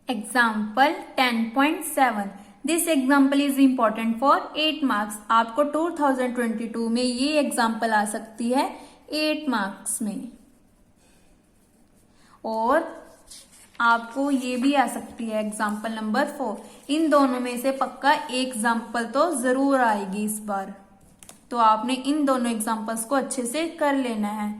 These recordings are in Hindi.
Example 10.7 this example is important for 8 marks. आपको 2022 में ये एग्जाम्पल आ सकती है 8 मार्क्स में, और आपको ये भी आ सकती है एग्जाम्पल नंबर 4। इन दोनों में से पक्का एक एग्जाम्पल तो जरूर आएगी इस बार, तो आपने इन दोनों एग्जाम्पल्स को अच्छे से कर लेना है।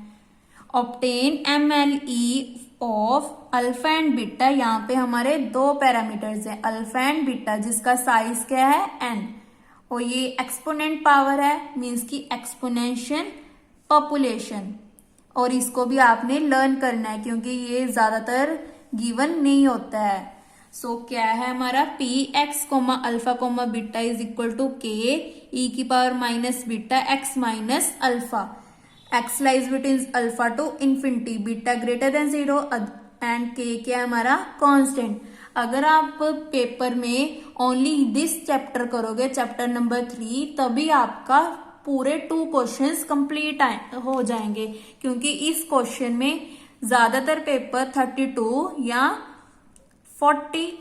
Obtain MLE of alpha and beta, यहाँ पे हमारे दो पैरामीटर्स हैं अल्फा एंड बीटा, जिसका साइज क्या है n, और ये एक्सपोनेंट पावर है, मीन्स की एक्सपोनेंशियल पॉपुलेशन, और इसको भी आपने लर्न करना है क्योंकि ये ज्यादातर गिवन नहीं होता है। सो क्या है हमारा p x comma alpha comma beta is equal to k e की power minus beta x minus alpha. X lies between alpha to infinity, beta greater than 0 and k क्या है हमारा कांस्टेंट। अगर आप पेपर में ओनली दिस चैप्टर करोगे, चैप्टर नंबर 3, तभी आपका पूरे 2 क्वेश्चंस कंप्लीट हो जाएंगे, क्योंकि इस क्वेश्चन में ज्यादातर पेपर 32 या 40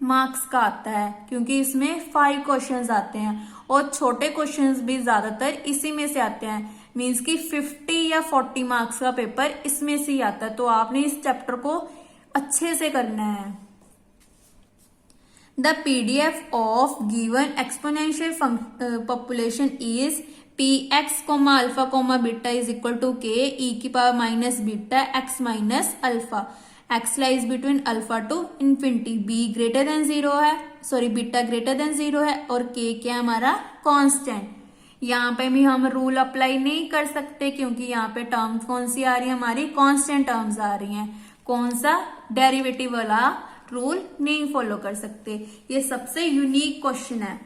मार्क्स का आता है, क्योंकि इसमें 5 क्वेश्चंस आते हैं और छोटे क्वेश्चंस भी ज्यादातर इसी में से आते हैं, मीन्स कि 50 या 40 मार्क्स का पेपर इसमें से ही आता है। तो आपने इस चैप्टर को अच्छे से करना है। The PDF of given exponential population is p x comma alpha comma beta is equal to k e की power minus beta x minus alpha. X lies between alpha to infinity, b greater than 0 है, सॉरी बीटा ग्रेटर देन 0 है, और के क्या हमारा कांस्टेंट। यहाँ पे भी हम रूल अप्लाई नहीं कर सकते क्योंकि यहाँ पे टर्म्स कौन सी आ रही है हमारी, कांस्टेंट टर्म्स आ रही हैं। कौन सा, डेरिवेटिव वाला रूल नहीं फॉलो कर सकते। ये सबसे यूनिक क्वेश्चन है,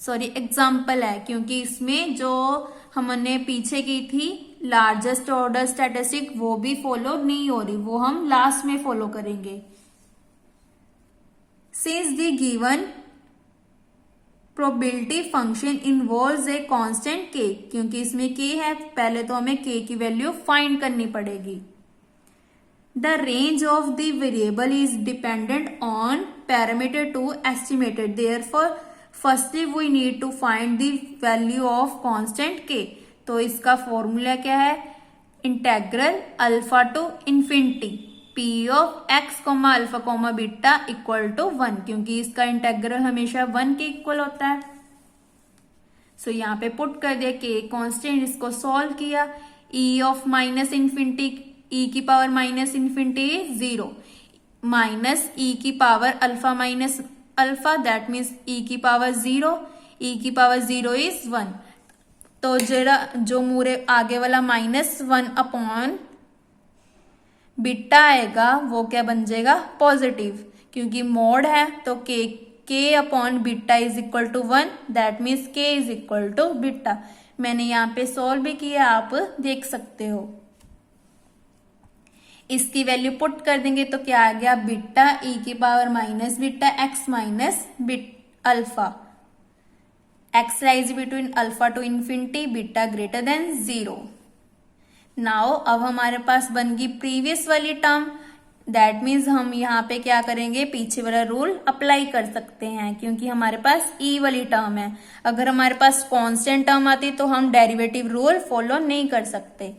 सॉरी एग्जाम्पल है, क्योंकि इसमें जो हमने पीछे की थी लार्जेस्ट ऑर्डर स्टैटिस्टिक वो भी फॉलो नहीं हो रही, वो हम लास्ट में फॉलो करेंगे। Since the given probability function involves a constant के, क्योंकि इसमें के है, पहले तो हमें के की वैल्यू फाइंड करनी पड़ेगी। The range of the variable is dependent on parameter to estimated, therefore firstly we need to find the value of constant k. तो इसका फॉर्मूला क्या है, integral alpha to infinity p of x comma alpha comma beta equal to 1, क्योंकि इसका इंटेग्रल हमेशा 1 के इक्वल होता है। सो यहाँ पे पुट कर दिया के कांस्टेंट, इसको सॉल्व किया, ई ऑफ माइनस इंफिनिटी ई की पावर माइनस इंफिनिटी 0 माइनस ई की power alpha minus alpha, that means ई की पावर 0, ई की पावर 0 इज 1। तो जरा जो मूरे आगे वाला -1 अपॉन बीटा आएगा वो क्या बन जाएगा, पॉजिटिव, क्योंकि मोड है तो k upon beta is equal to 1, that means k is equal to beta. मैंने यहाँ पे सॉल्व भी किया, आप देख सकते हो। इसकी वैल्यू पुट कर देंगे तो क्या आ गया, बीटा ई की power minus beta x minus alpha, x lies between alpha to infinity, beta greater than 0। Now अब हमारे पास बन गई प्रीवियस वाली टर्म, दैट मीन्स हम यहाँ पे क्या करेंगे, पीछे वाला रूल अप्लाई कर सकते हैं, क्योंकि हमारे पास ई वाली टर्म है। अगर हमारे पास कांस्टेंट टर्म आती तो हम डेरिवेटिव रूल फॉलो नहीं कर सकते।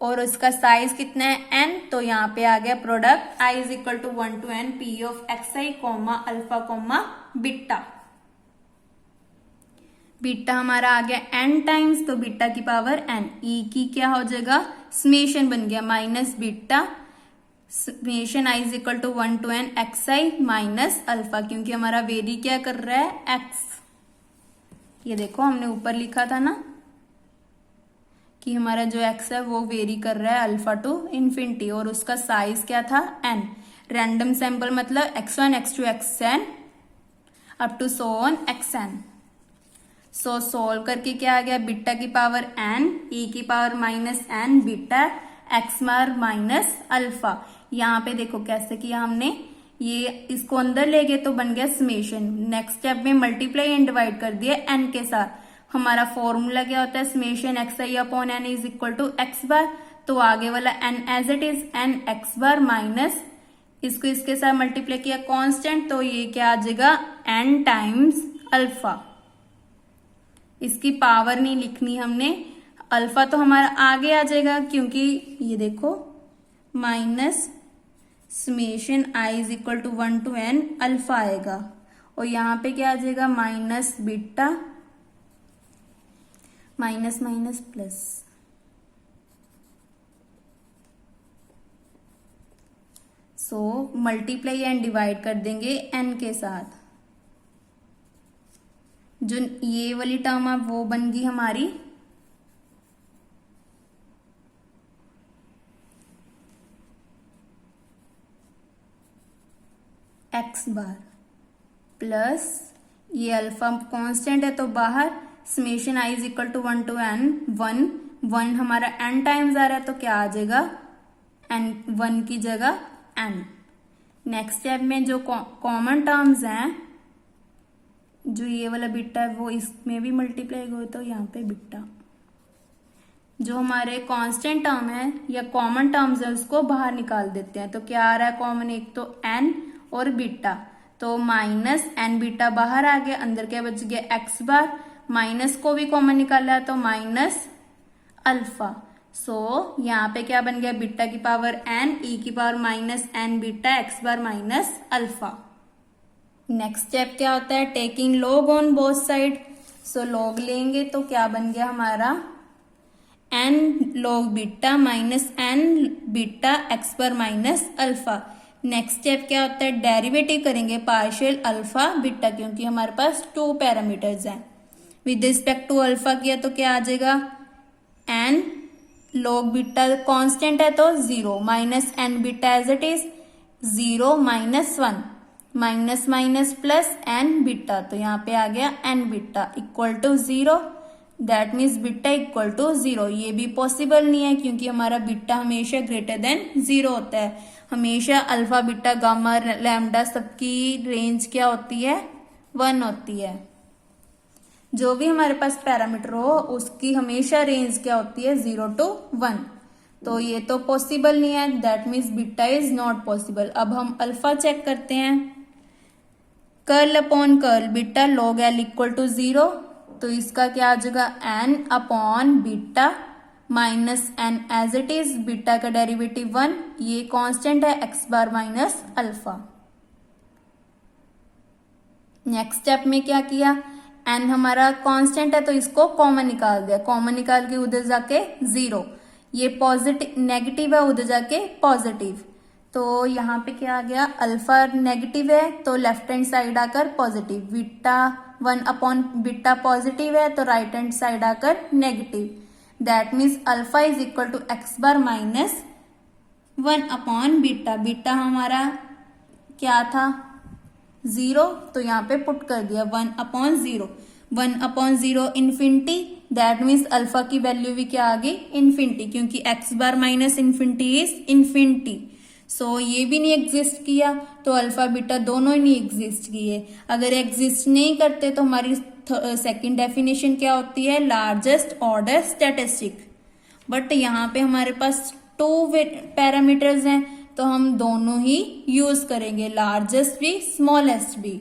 और इसका साइज कितना है, n, तो यहाँ पे आ गया product i is equal to 1 to n p of x i comma alpha comma beta. Beta हमारा आ गया n टाइम्स, तो बीटा की पावर n, e की क्या हो जाएगा, समेशन बन गया minus beta summation i is equal to 1 to n x i minus alpha, क्योंकि हमारा वेरी क्या कर रहा है, x। ये देखो हमने ऊपर लिखा था ना कि हमारा जो x है वो वेरी कर रहा है अल्फा टू इंफिनिटी, और उसका साइज क्या था, n। रैंडम सैंपल मतलब x1 x2 xn up to so on xn। So solve करके क्या आ गया, बीटा की पावर n, e की power minus n beta x मार माइनस अल्फा। यहाँ पे देखो कैसे किया हमने, ये इसको अंदर ले गए तो बन गया समेशन, नेक्स्ट स्टेप में मल्टीप्लाई एंड डिवाइड कर दिया n के साथ। हमारा फॉर्मूला क्या होता है, summation x i upon n is equal to x bar, तो आगे वाला n as it is n x bar minus इसको इसके साथ मल्टीप्लाई किया कांस्टेंट, तो ये क्या आ जाएगा n टाइम्स अल्फा। इसकी पावर नहीं लिखनी हमने, अल्फा तो हमारा आगे आ जाएगा क्योंकि ये देखो minus summation i is equal to 1 to n alpha आएगा, और यहां पे क्या आ जाएगा minus beta minus minus plus. So multiply and divide कर देंगे n के साथ। जो ये वाली टर्म है वो बन गई हमारी x बार, प्लस ये अल्फा कांस्टेंट है तो बाहर summation i is equal to 1 to n, 1 हमारा n टाइम्स आ रहा है तो क्या आ जाएगा n, 1 की जगह n। नेक्स्ट स्टेप में जो कॉमन टर्म्स हैं, जो ये वाला बीटा है वो इसमें भी मल्टीप्लाई हो तो यहाँ पे बीटा। जो हमारे कांस्टेंट टर्म है या कॉमन टर्म्स है उसको बाहर निकाल देते हैं, तो क्या आ रहा है कॉमन, एक तो n और बीटा, तो माइनस n बीटा बाहर आ गया, अंदर क्या बच गया x बार, माइनस को भी कॉमन निकाला है तो माइनस अल्फा। सो यहाँ पे क्या बन गया बीटा की पावर n, e की power minus n beta, x bar minus alpha. Next step क्या होता है, taking log on both side. So log लेंगे तो क्या बन गया हमारा n log beta minus n beta x पर माइनस अल्फा। नेक्स्ट स्टेप क्या होता है, डेरिवेटिव करेंगे पार्शियल अल्फा बीटा, क्योंकि हमारे पास 2 पैरामीटर्स हैं। विद रिस्पेक्ट टू अल्फा किया तो क्या आ जाएगा n log बीटा कांस्टेंट है तो 0 minus n beta as it is 0 minus 1 minus minus plus n beta, तो यहाँ पे आ गया n beta equal to 0, that means beta equal to 0। ये भी पॉसिबल नहीं है क्योंकि हमारा बीटा हमेशा ग्रेटर देन 0 होता है। हमेशा अल्फा बीटा गामा लैम्डा सबकी रेंज क्या होती है 1 होती है। जो भी हमारे पास पैरामीटर हो उसकी हमेशा रेंज क्या होती है 0 to 1, तो ये तो पॉसिबल नहीं है, that means beta is not possible. अब हम अल्फा चेक करते हैं, curl upon curl beta log l equal to 0, तो इसका क्या आ जाएगा n upon beta minus n as it is, beta का डेरिवेटिव 1, ये कांस्टेंट है x bar minus alpha. Next step में क्या किया, n हमारा कांस्टेंट है तो इसको कॉमन निकाल दिया, कॉमन निकाल के उधर जाके 0, ये पॉजिटिव नेगेटिव है उधर जाके पॉजिटिव, तो यहाँ पे क्या आ गया अल्फा नेगेटिव है तो लेफ्ट हैंड साइड आकर positive, beta 1 upon beta positive है तो राइट हैंड साइड आकर negative, that means alpha is equal to x bar minus 1 upon beta. Beta हमारा क्या था 0, तो यहाँ पे पुट कर दिया 1 upon 0, 1 upon 0 infinity, that means alpha की वैल्यू भी क्या आ गई इन्फिनिटी, क्योंकि x bar minus infinity is infinity. So ये भी नहीं एग्जिस्ट किया तो अल्फा बीटा दोनों ही नहीं एग्जिस्ट किए। अगर एग्जिस्ट नहीं करते तो हमारी सेकंड डेफिनेशन क्या होती है लार्जेस्ट ऑर्डर स्टैटिस्टिक, बट यहाँ पे हमारे पास 2 पैरामीटर्स हैं तो हम दोनों ही यूज करेंगे, लार्जेस्ट भी स्मॉलेस्ट भी।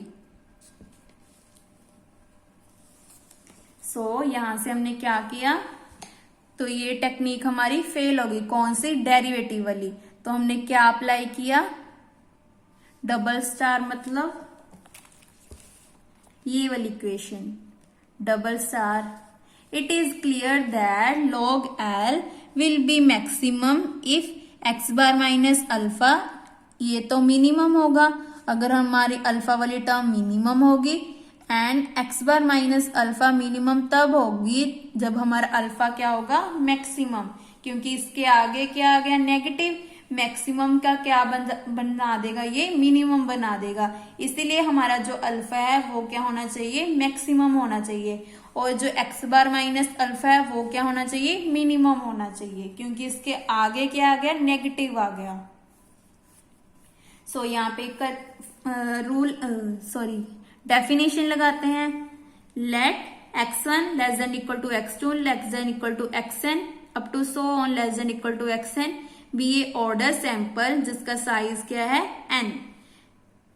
सो यहां से हमने क्या किया, तो ये टेक्निक हमारी फेल होगी, कौन सी डेरिवेटिव वाली, तो हमने क्या अप्लाई किया डबल स्टार, मतलब ये वाली equation double star, it is clear that log l will be maximum if x bar minus alpha, ये तो मिनिमम होगा अगर हमारी अल्फा वाली टर्म मिनिमम होगी, and x bar minus alpha minimum तब होगी जब हमारा अल्फा क्या होगा मैक्सिमम, क्योंकि इसके आगे क्या आ गया नेगेटिव, मैक्सिमम का क्या बना देगा ये मिनिमम बना देगा, इसीलिए हमारा जो अल्फा है वो क्या होना चाहिए मैक्सिमम होना चाहिए, और जो x बार माइनस अल्फा है वो क्या होना चाहिए मिनिमम होना चाहिए, क्योंकि इसके आगे क्या आ गया नेगेटिव आ गया। सो यहाँ पे रूल डेफिनेशन लगाते हैं, let x1 less than equal to x2 less than equal to xn up to so on less than equal to xn be a order sample जिसका साइज क्या है n,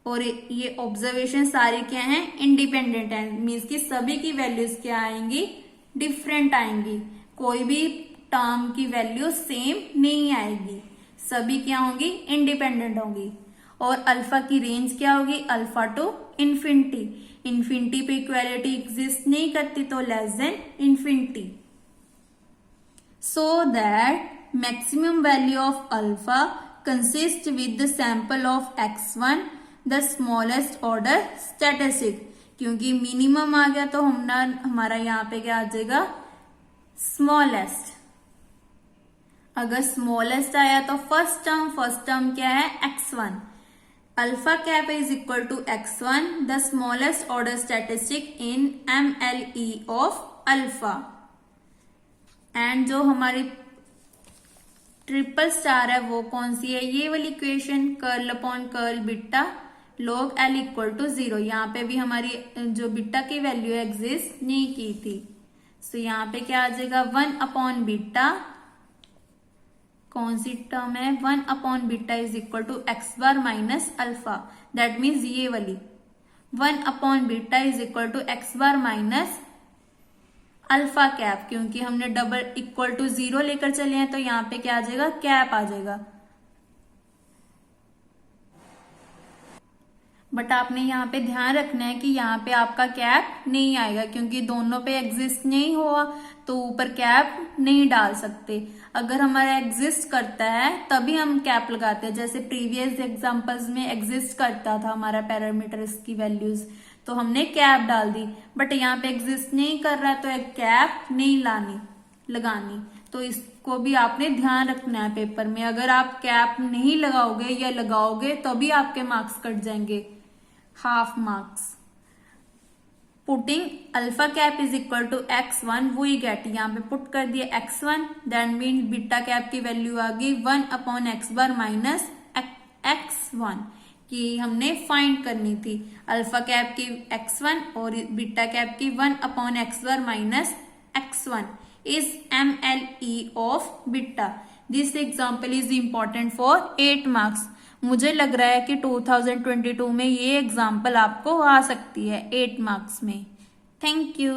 और ये ऑब्जर्वेशन सारी क्या है, इंडिपेंडेंट है, मीन्स की सभी की वैल्यूज क्या आएंगी, डिफरेंट आएंगी, कोई भी टर्म की वैल्यू सेम नहीं आएगी, सभी क्या होंगी, इंडिपेंडेंट होंगी। और अल्फा की रेंज क्या होगी, अल्फा टू इन्फिनिटी, इन्फिनिटी पे इक्वालिटी एग्जिस्ट नहीं करती तो less than infinity, so that maximum value of alpha consist with the sample of x1 the smallest order statistic, क्योंकि मिनिमम आ गया तो हमारा यहाँ पे क्या आ जाएगा, स्मॉलेस्ट। अगर स्मॉलेस्ट आया तो फर्स्ट टर्म क्या है, x1, alpha cap is equal to x1 the smallest order statistic in MLE of alpha. And जो हमारी ट्रिपल स्टार है वो कौन सी है, ये वाली equation, curl upon curl beta log L equal to 0। यहाँ पे भी हमारी जो बीटा की वैल्यू एग्जिस्ट नहीं की थी, सो यहाँ पे क्या आ जाएगा, 1 अपॉन बीटा, कौन सी टर्म है, 1 upon beta is equal to x bar minus alpha, that means ये वाली 1 upon beta is equal to x bar minus alpha cap, क्योंकि हमने डबल इक्वल टू 0 लेकर चले हैं तो यहाँ पे क्या आ जाएगा, कैप आ जाएगा। बट आपने यहाँ पे ध्यान रखना है कि यहाँ पे आपका कैप नहीं आएगा, क्योंकि दोनों पे एग्जिस्ट नहीं हुआ तो ऊपर कैप नहीं डाल सकते। अगर हमारा एग्जिस्ट करता है तभी हम कैप लगाते हैं, जैसे प्रीवियस एग्जांपल्स में एग्जिस्ट करता था हमारा पैरामीटर्स की वैल्यूज तो हमने कैप डाल दी, बट यहाँ पे एग्जिस्ट नहीं कर रहा तो एक कैप नहीं लगानी। तो इसको भी आपने ध्यान रखना है पेपर में, अगर आप कैप नहीं लगाओगे या लगाओगे तो भी आपके मार्क्स कट जाएंगे, half marks. Putting alpha cap is equal to x1 we get, यहाँ पे पुट कर दिया x1, that mean beta cap की वैल्यू आ गई 1 upon x bar minus x1 की हमने फाइंड करनी थी। अल्फा कैप की x1 और बीटा कैप की 1 upon x bar minus x1 is MLE of beta. This example is important for 8 marks. मुझे लग रहा है कि 2022 में ये एग्जाम्पल आपको आ सकती है 8 मार्क्स में। Thank you.